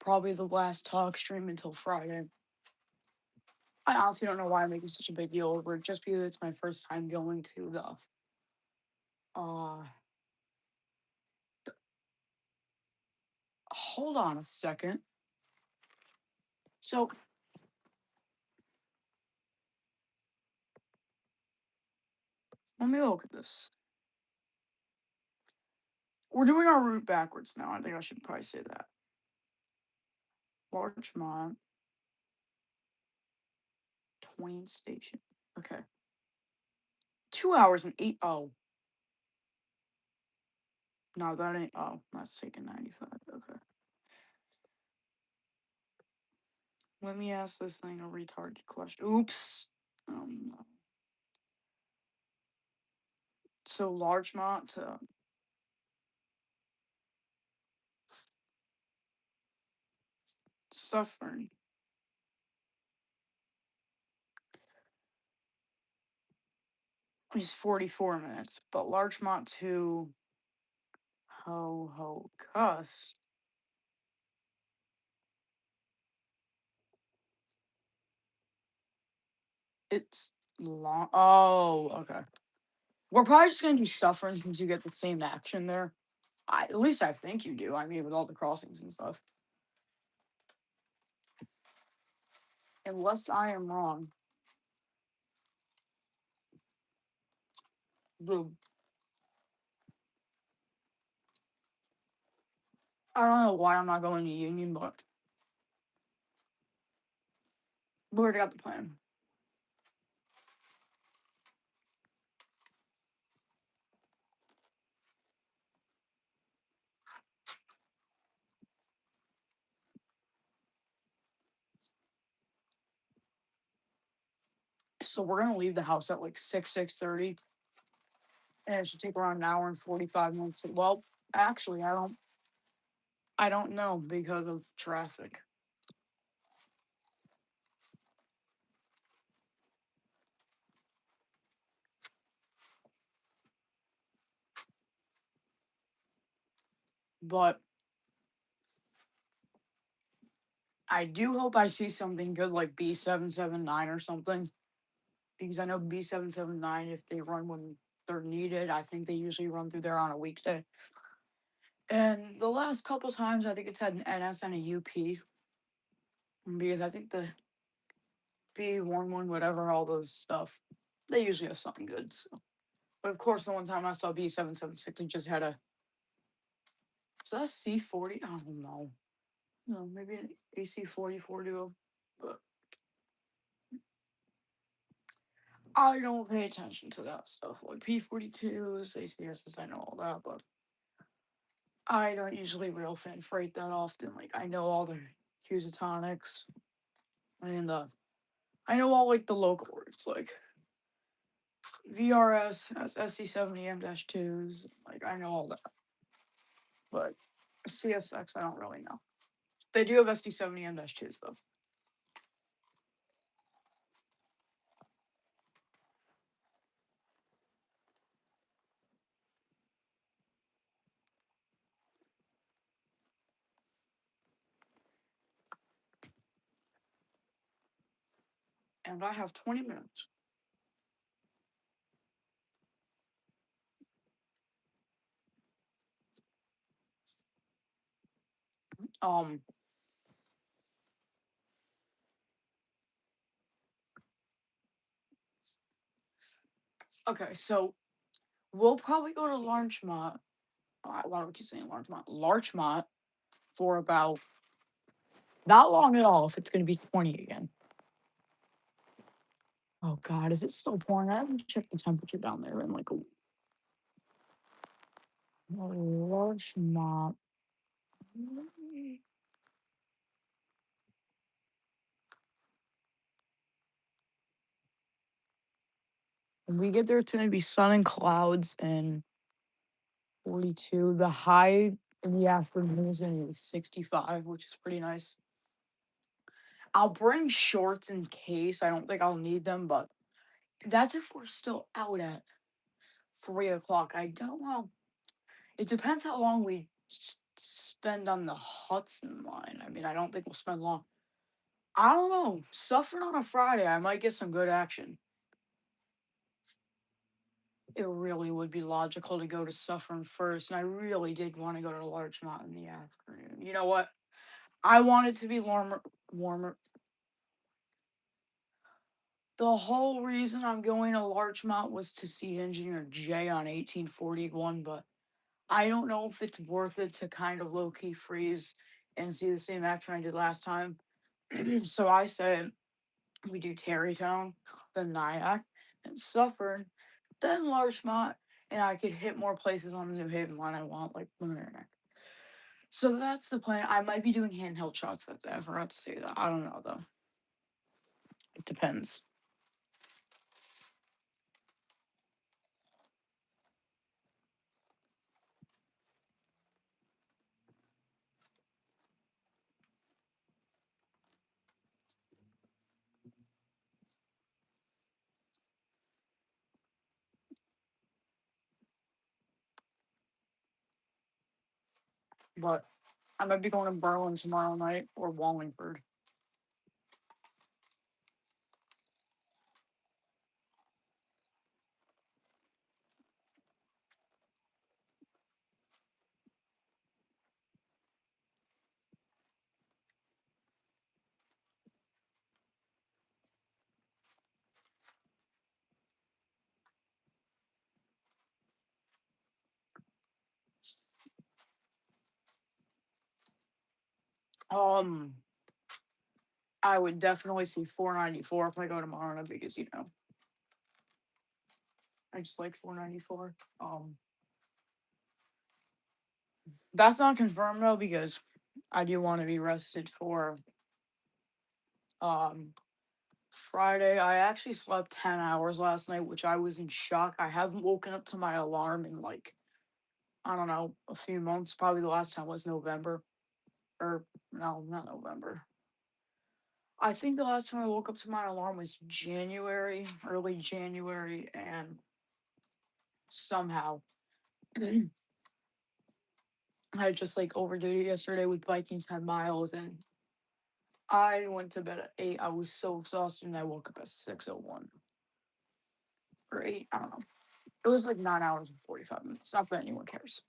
probably the last talk stream until Friday. I honestly don't know why I'm making such a big deal over it, just because it's my first time going to the uh hold on a second. So let me look at this. We're doing our route backwards now. I think I should probably say that. Larchmont, Twain Station. Okay. 2 hours and eight. Oh, no, that ain't. Oh, that's taking 95. Okay. Let me ask this thing a retarded question. Oops. No. So Larchmont to Suffern is 44 minutes, but Larchmont to Ho Cuss, it's long. Oh, okay. We're probably just gonna do Suffern since you get the same action there. At least I think you do. I mean, with all the crossings and stuff. Unless I am wrong. The I don't know why I'm not going to Union, but we already got the plan. So we're gonna leave the house at like 6:30, and it should take around an hour and 45 minutes. Well, actually, I don't know because of traffic. But I do hope I see something good like B779 or something. Because I know B779, if they run when they're needed, I think they usually run through there on a weekday. And the last couple times, I think it's had an NS and a UP. Because I think the B11, whatever, all those stuff, they usually have something good. So. But of course, the one time I saw B776, it just had a. Is that a C40? I don't know. No, maybe an AC44 duo. But I don't pay attention to that stuff. Like P42s, ACSs, I know all that, but I don't usually real fan freight that often. Like I know all the Husatonics and I know all like the local words like VRS has SC70M-2s. Like I know all that. But CSX I don't really know. They do have SD70M-2s though. And I have 20 minutes. Um okay, so we'll probably go to Larchmont. Why do I keep saying Larchmont? Larchmont for about not long at all if it's gonna be 20 again. Oh god, is it still pouring? I haven't checked the temperature down there in like a Larchmont. When we get there, it's gonna be sun and clouds and 42. The high in the afternoon is gonna be 65, which is pretty nice. I'll bring shorts in case. I don't think I'll need them, but that's if we're still out at 3 o'clock. I don't know. It depends how long we spend on the Hudson line. I mean, I don't think we'll spend long. I don't know. Suffering on a Friday, I might get some good action. It really would be logical to go to Suffern first, and I really did want to go to Larchmont in the afternoon. You know what? I want it to be warmer. Warmer. The whole reason I'm going to Larchmont was to see Engineer J on 1841, but I don't know if it's worth it to kind of low key freeze and see the same action I did last time. So I said we do Terrytown, then Nyack, and Suffern, then Larchmont, and I could hit more places on the New Haven line I want, like Mamaroneck. So that's the plan. I might be doing handheld shots that day. I forgot to say that. I don't know though. It depends. But I might be going to Berlin tomorrow night or Wallingford. Um, I would definitely see 494 if I go tomorrow night because I just like 494. That's not confirmed though because I do want to be rested for um Friday. I actually slept 10 hours last night, which I was in shock. I haven't woken up to my alarm in like I don't know, a few months. Probably the last time was November. Or no, not November. I think the last time I woke up to my alarm was January, early January, and somehow I just like overdid it yesterday with biking 10 miles and I went to bed at 8. I was so exhausted and I woke up at 6:01 or 8. I don't know. It was like 9 hours and 45 minutes. Not that anyone cares.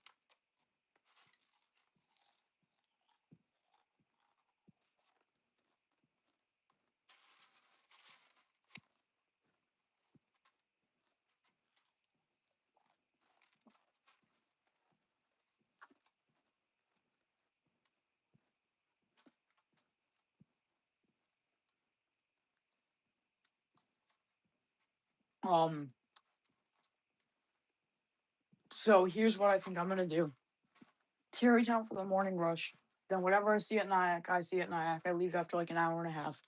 Um, so here's what I think I'm gonna do. Terrytown for the morning rush. Then whatever I see at Nyack, I see at Nyack. I leave after like an hour and a half.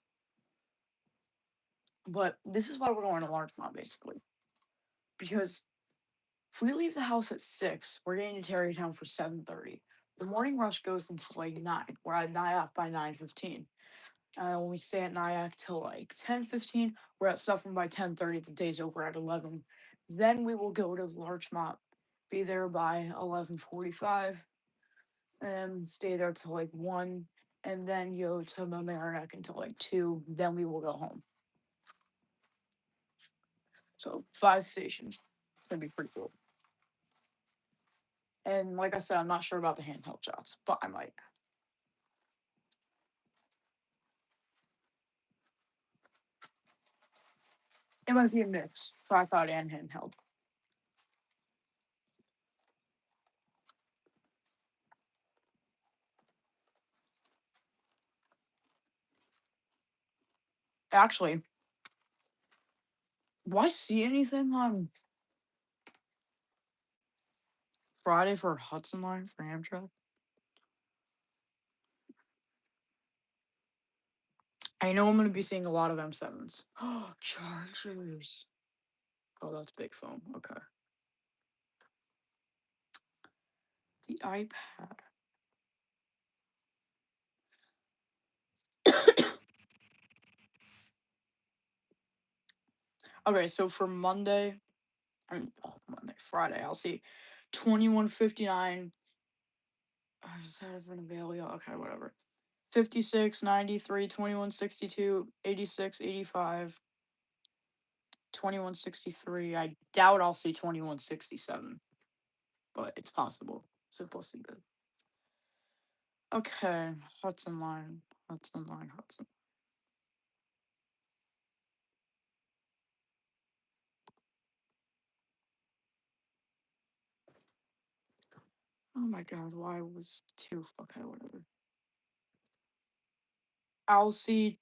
But this is why we're going to Larchmont, basically. Because if we leave the house at 6, we're getting to Terrytown for 7:30. The morning rush goes until like 9. We're at Nyack by 9:15. When we stay at Nyack till like 10:15, we're at Suffern by 10:30. The day's over at 11. Then we will go to Larchmont, be there by 11:45, and stay there till like 1, and then go to Mamaroneck until like 2. Then we will go home. So 5 stations. It's gonna be pretty cool. And like I said, I'm not sure about the handheld shots, but I might. It might be a mix, tripod and handheld. Actually, do I see anything on Friday for Hudson Line for Amtrak? I know I'm gonna be seeing a lot of M7s. Oh, Chargers. Oh, that's big phone. Okay. The iPad. Okay, so for Monday, Friday, I'll see 2159. Is that an Avalia? Okay, whatever. 56, 93, 2162, 86, 85, 2163. I doubt I'll see 2167, but it's possible. Simplicity good. Okay, Hudson line. Hudson line. Hudson. Oh my god, why was two? Okay, whatever. I'll see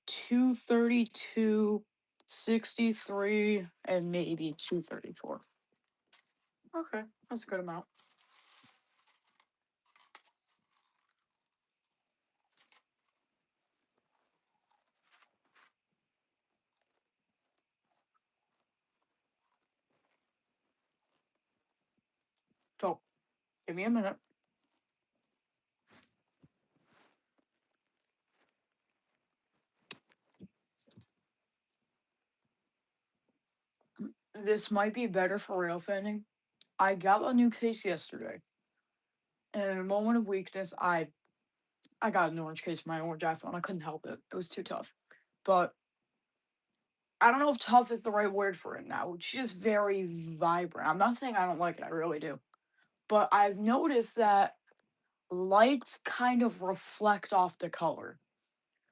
232, 63, and maybe 234. Okay, that's a good amount. So, give me a minute. This might be better for rail fanning. I got a new case yesterday, and in a moment of weakness, I got an orange case for my orange iPhone. I couldn't help it. It was too tough. But I don't know if tough is the right word for it now. It's just very vibrant. I'm not saying I don't like it, I really do. But I've noticed that lights kind of reflect off the color.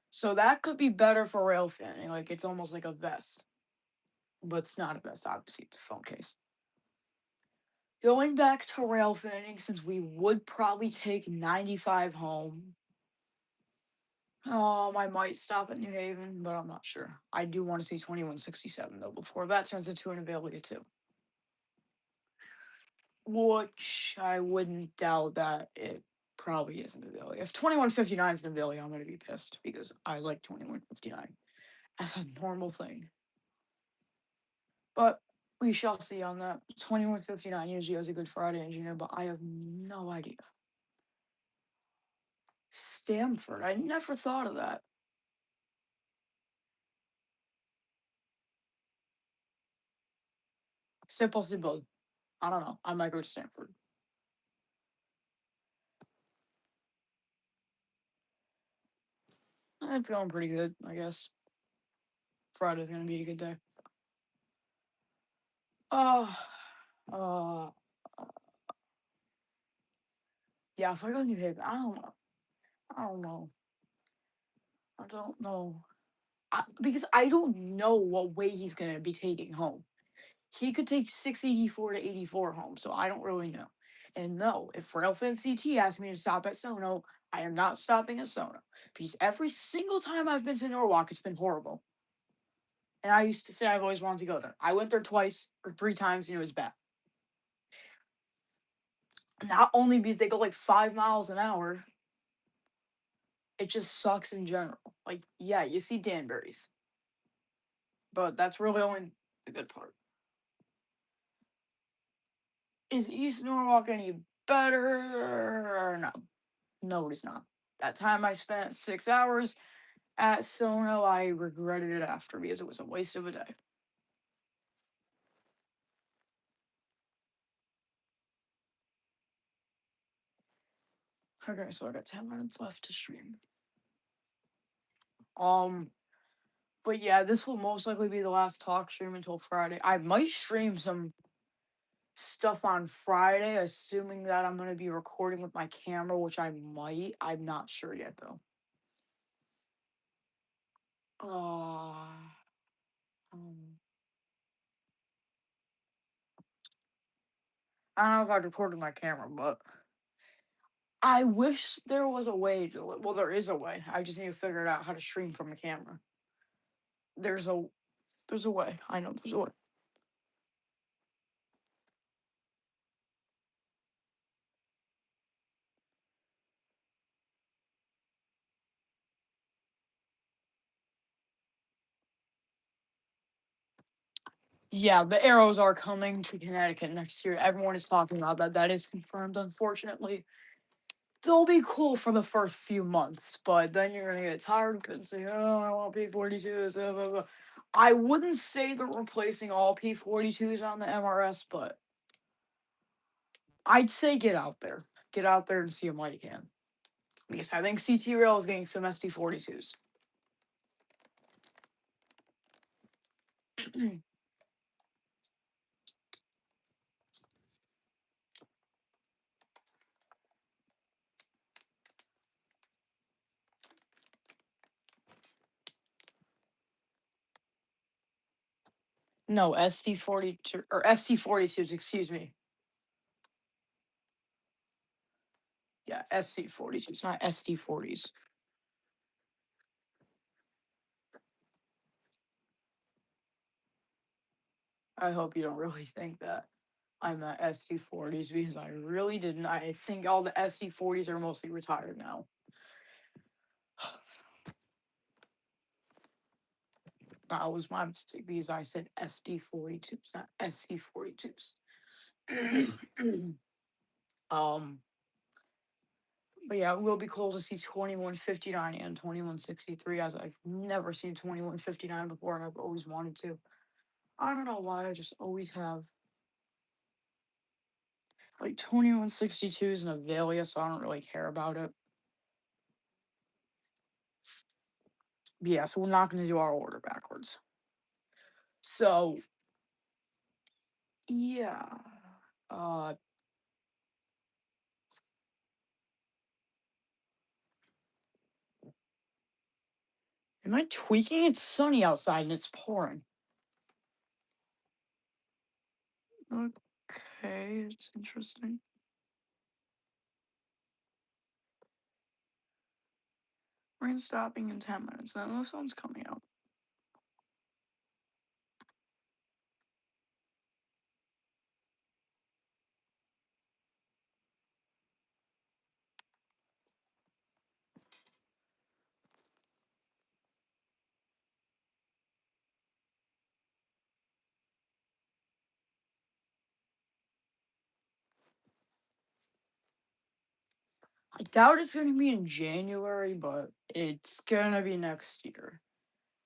So that could be better for rail fanning. Like it's almost like a vest. But it's not a vest, obviously, it's a phone case. Going back to rail fanning, since we would probably take 95 home. I might stop at New Haven, but I'm not sure. I do want to see 2167 though before that turns into an Avalia too. Which I wouldn't doubt that it probably is an Avalia. If 2159 is an Avalia, I'm gonna be pissed because I like 2159 as a normal thing. But we shall see on that. 2159 usually has a Good Friday engineer, but I have no idea. Stamford, I never thought of that. C'est possible. I don't know. I might go to Stanford. It's going pretty good, I guess. Friday's gonna be a good day. Uh, uh, yeah, if I go to New Haven, I don't know. I don't know. I don't know. Because I don't know what way he's gonna be taking home. He could take 684 to 84 home, so I don't really know. And no, if Railfin CT asks me to stop at Sono, I am not stopping at Sono. Because every single time I've been to Norwalk, it's been horrible. And I used to say I've always wanted to go there. I went there twice or three times and it was bad. Not only because they go like 5 miles an hour, it just sucks in general. Like, yeah, you see Danbury's, but that's really only the good part. Is East Norwalk any better? No. No, it is not. That time I spent 6 hours at Sono, I regretted it after because it was a waste of a day. Okay, so I got 10 minutes left to stream. Um, but yeah, this will most likely be the last talk stream until Friday. I might stream some stuff on Friday, assuming that I'm gonna be recording with my camera, which I might. I'm not sure yet though. Um, I don't know if I'd record with my camera, but I wish there was a way to. Well, there is a way. I just need to figure out how to stream from a camera. There's a there's a way. I know there's a way. Yeah, the arrows are coming to Connecticut next year. Everyone is talking about that. That is confirmed, unfortunately. They'll be cool for the first few months, but then you're gonna get tired because say, oh, I want P42s. Blah, blah, blah. I wouldn't say they're replacing all P42s on the MRS, but I'd say get out there. get out there and see them while you can. Because I think CT Rail is getting some SD42s. No, SD42 or SC42s, excuse me. Yeah, SC42s, not SD40s. I hope you don't really think that I'm at SD40s because I really didn't. I think all the SD40s are mostly retired now. That was my mistake because I said SD42s, not SC42s. um, but yeah, it will be cool to see 2159 and 2163 as I've never seen 2159 before and I've always wanted to. I don't know why, I just always have. Like 2162 is an Avelia, so I don't really care about it. But yeah, so we're not going to do our order backwards. So, yeah. Uh, am I tweaking? It's sunny outside and it's pouring. Okay, it's interesting. Rain stopping in 10 minutes, then the sun's coming out. I doubt it's going to be in January, but it's going to be next year.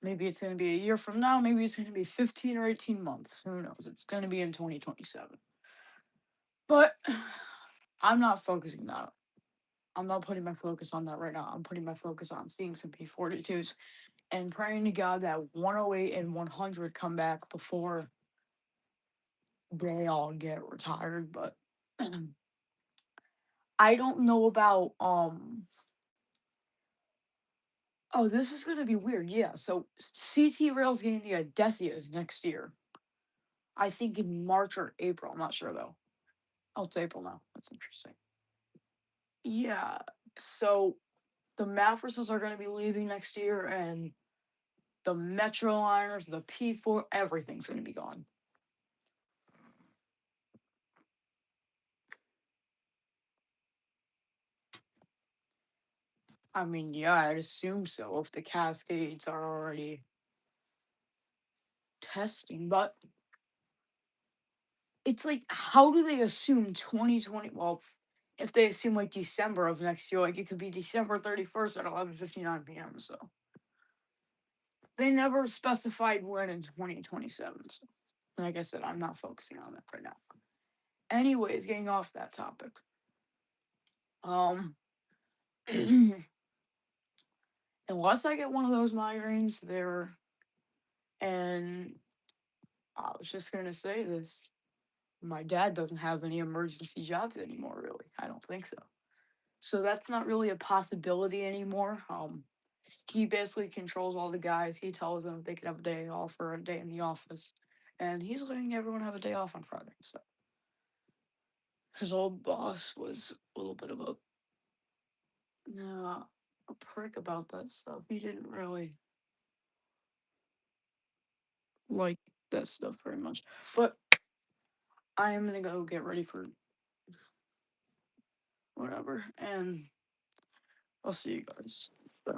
Maybe it's going to be a year from now. Maybe it's going to be 15 or 18 months. Who knows? It's going to be in 2027. But I'm not focusing that. I'm not putting my focus on that right now. I'm putting my focus on seeing some P42s and praying to God that 108 and 100 come back before they all get retired. But I don't know about Oh, this is gonna be weird. Yeah, so CT Rail's getting the Odessias next year. I think in March or April. I'm not sure though. Oh, it's April now. That's interesting. Yeah. So the Maffroses are gonna be leaving next year, and the Metroliners, the P4, everything's gonna be gone. I mean, yeah, I'd assume so if the Cascades are already testing, but it's like, how do they assume 2020? Well, if they assume like December of next year, like it could be December 31st at 11:59 p.m. So they never specified when in 2027. So, like I said, I'm not focusing on that right now. Anyways, getting off that topic. Um, unless I get one of those migraines, there, and I was just gonna say this. My dad doesn't have any emergency jobs anymore, really. I don't think so. So that's not really a possibility anymore. He basically controls all the guys. He tells them if they could have a day off or a day in the office, and he's letting everyone have a day off on Friday. So his old boss was a little bit of a prick about that stuff. He didn't really like that stuff very much. But I am gonna go get ready for whatever, and I'll see you guys.